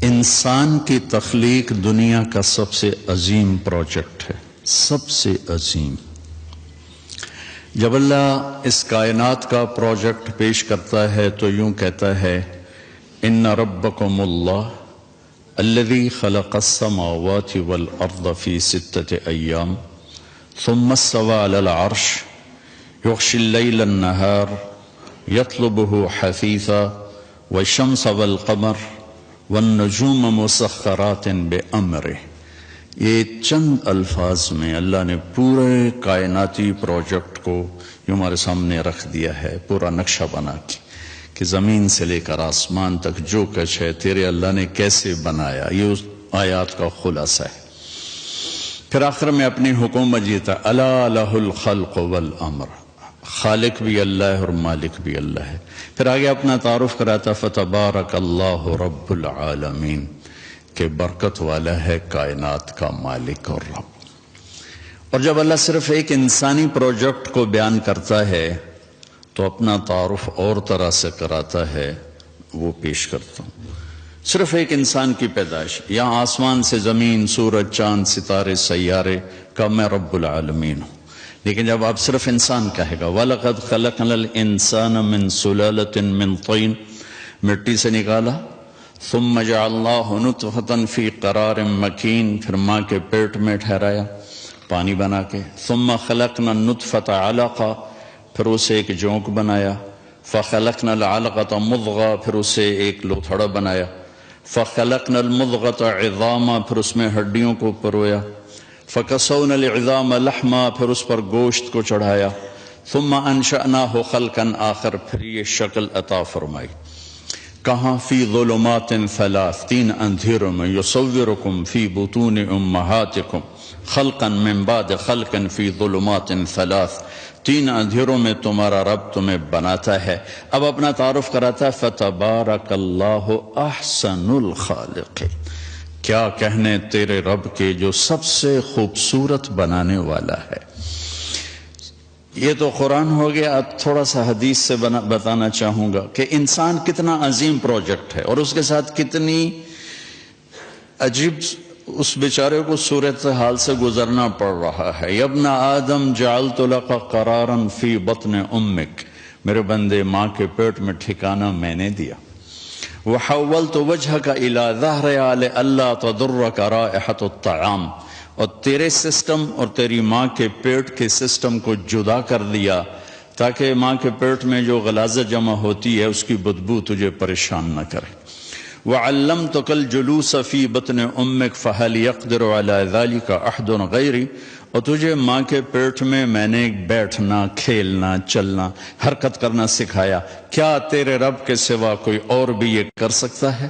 انسان کی تخلیق دنیا کا سب سے عظیم پروجیکٹ ہے، سب سے عظیم۔ جب اللہ اس کائنات کا پروجیکٹ پیش کرتا ہے تو یوں کہتا ہے، ان ربکم اللہ الذی خلق السماوات والارض فی 6 ایام ثم استوى علی العرش یغشی اللیل النہار یطلبہ حثیثا والشمس والقمر والنجوم مسخرات بامرہ۔ یہ چند الفاظ میں اللہ نے پورے کائناتی پروجیکٹ کو یوں ہمارے سامنے رکھ دیا ہے، پورا نقشہ بنا کے کہ زمین سے لے کر آسمان تک جو کچھ ہے تیرے اللہ نے کیسے بنایا۔ یہ اس آیات کا خلاصہ ہے۔ پھر آخر میں اپنی حکومت جیتا، الا لہ الخلق والامر، خالق بھی اللہ ہے اور مالک بھی اللہ ہے۔ پھر آگے اپنا تعارف کراتا، فتبارک اللہ رب العالمین، کہ برکت والا ہے کائنات کا مالک اور رب۔ اور جب اللہ صرف ایک انسانی پروجیکٹ کو بیان کرتا ہے تو اپنا تعارف اور طرح سے کراتا ہے، وہ پیش کرتا ہوں۔ صرف ایک انسان کی پیدائش، یہاں آسمان سے زمین، سورج، چاند، ستارے، سیارے کا میں رب العالمین ہوں۔ لیکن جب آپ صرف انسان کہے گا، وَلَقَدْ خَلَقْنَا الْإِنسَانَ مِنْ سُلَالَةٍ مِنْ طِينٍ، مٹی سے نکالا، ثم جعلناہ نطفۃ فی قرار مکین، پھر ماں کے پیٹ میں ٹھہرایا پانی بنا کے، ثم خلقنا النطفۃ علقہ، پھر اسے ایک جونک بنایا، فخلقنا العلقۃ مضغہ، پھر اسے ایک لوتھڑا بنایا، فخلقنا المضغۃ عظاما، پھر اس میں ہڈیوں کو پرویا، فکسونا العظام لحما، پھر اس پر گوشت کو چڑھایا، ثم انشأناہ خلقا آخر، پھر یہ شکل عطا فرمائی۔ کہاں؟ فی ظلمات ثلاث، 3 اندھیروں میں، یصورکم فی بطون امہاتکم خلقا من بعد خلق فی ظلمات ثلاث، 3 اندھیروں میں تمہارا رب تمہیں بناتا ہے۔ اب اپنا تعارف کراتا ہے، فتبارک اللہ احسن الخالق، کیا کہنے تیرے رب کے جو سب سے خوبصورت بنانے والا ہے۔ یہ تو قرآن ہو گیا، اب تھوڑا سا حدیث سے بتانا چاہوں گا کہ انسان کتنا عظیم پروجیکٹ ہے اور اس کے ساتھ کتنی عجیب اس بیچارے کو صورتحال سے گزرنا پڑ رہا ہے۔ یا ابن آدم جعلت لک قرارا فی بطن امک، میرے بندے ماں کے پیٹ میں ٹھکانہ میں نے دیا۔ وحولت وجہک الی ظہر لئلا تضرک رائحۃ الطعام، اور تیرے سسٹم اور تیری ماں کے پیٹ کے سسٹم کو جدا کر دیا تاکہ ماں کے پیٹ میں جو غلاظت جمع ہوتی ہے اس کی بدبو تجھے پریشان نہ کرے۔ وعلمتک الجلوس فی بطن امک فہل یقدر علی ذلک احد غیری، اور تجھے ماں کے پیٹ میں نے بیٹھنا، کھیلنا، چلنا، حرکت کرنا سکھایا، کیا تیرے رب کے سوا کوئی اور بھی یہ کر سکتا ہے؟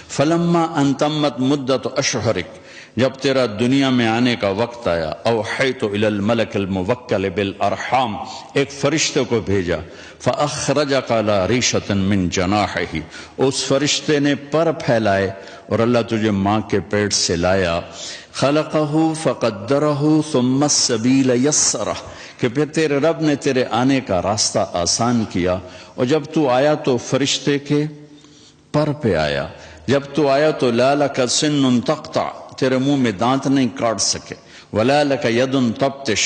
فلما ان تمت مدت اشہرک، جب تیرا دنیا میں آنے کا وقت آیا، اوحیت الی الملک الموکل بالارحام، ایک فرشتے کو بھیجا، فاخرجک علی ریشۃ من جناحہ، اس فرشتے نے پر پھیلائے اور اللہ تجھے ماں کے پیٹ سے لایا، خلقہ فقدرہ ثم السبیل یسرہ، کہ پھر تیرے رب نے تیرے آنے کا راستہ آسان کیا، اور جب تو آیا تو فرشتے کے پر پہ آیا، جب تو آیا تو لا لک سن تقطع، تیرے منہ میں دانت نہیں کاٹ سکے، ولا لک ید تبطش،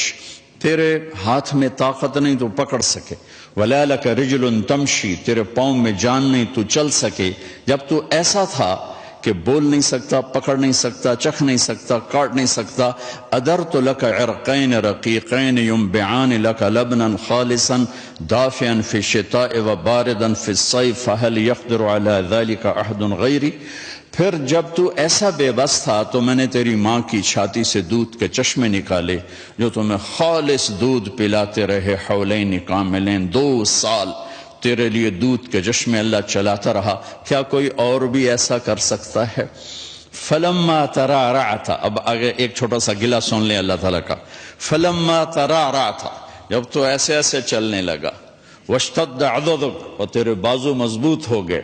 تیرے ہاتھ میں طاقت نہیں تو پکڑ سکے، ولا لک رجل تمشی، تیرے پاؤں میں جان نہیں تو چل سکے۔ جب تو ایسا تھا کہ بول نہیں سکتا، پکڑ نہیں سکتا، چکھ نہیں سکتا، کاٹ نہیں سکتا، ادرت لک عرقین رقیقین ینبعان لک لبنا خالصا دافعا فی الشتاء وباردا فی الصیف فهل یقدر علی ذلک احد غیری۔ پھر جب تو ایسا بے بس تھا تو میں نے تیری ماں کی چھاتی سے دودھ کے چشمے نکالے جو تمہیں خالص دودھ پلاتے رہے، حولین کاملین، 2 سال تیرے لیے دودھ کے چشمے اللہ چلاتا رہا، کیا کوئی اور بھی ایسا کر سکتا ہے؟ فلما ترعرعت، اب آگے ایک چھوٹا سا گلہ سن لیں اللہ تعالیٰ کا، فلما ترعرعت، جب تو ایسے ایسے چلنے لگا، واشتد عضدک، اور تیرے بازو مضبوط ہو گئے،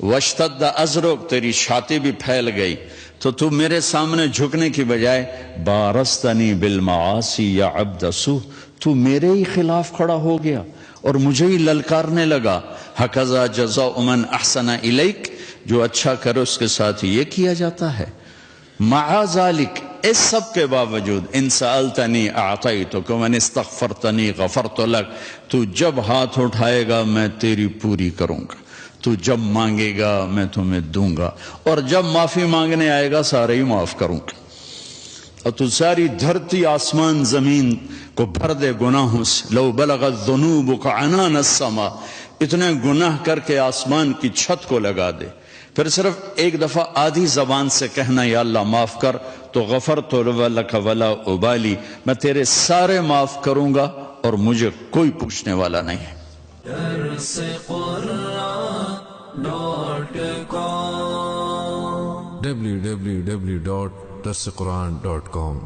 واشتد ازرک، تیری چھاتی بھی پھیل گئی، تو میرے سامنے جھکنے کی بجائے بارستنی بالمعاصی یا عبد سو، تو میرے ہی خلاف کھڑا ہو گیا اور مجھے ہی للکارنے لگا۔ ہکذا جزاء من احسن الیک، جو اچھا کرے اس کے ساتھ یہ کیا جاتا ہے. مع ذالک، اس سب کے باوجود، ان سألتنی اعطیتک وان استغفرتنی غفرت لک، تو جب ہاتھ اٹھائے گا میں تیری پوری کروں گا، تو جب مانگے گا میں تمہیں دوں گا، اور جب معافی مانگنے آئے گا سارے ہی معاف کروں گا. اور تو ساری دھرتی آسمان زمین کو بھر دے گناہوں سے. لو بلغت ذنوبک عنان السماء، اتنے گناہ کر کے آسمان کی چھت کو لگا دے، پھر صرف ایک دفعہ آدھی زبان سے کہنا یا اللہ معاف کر، تو غفرت لک ولا ابالی، میں تیرے سارے معاف کروں گا اور مجھے کوئی پوچھنے والا نہیں ہے. www.darsequran.com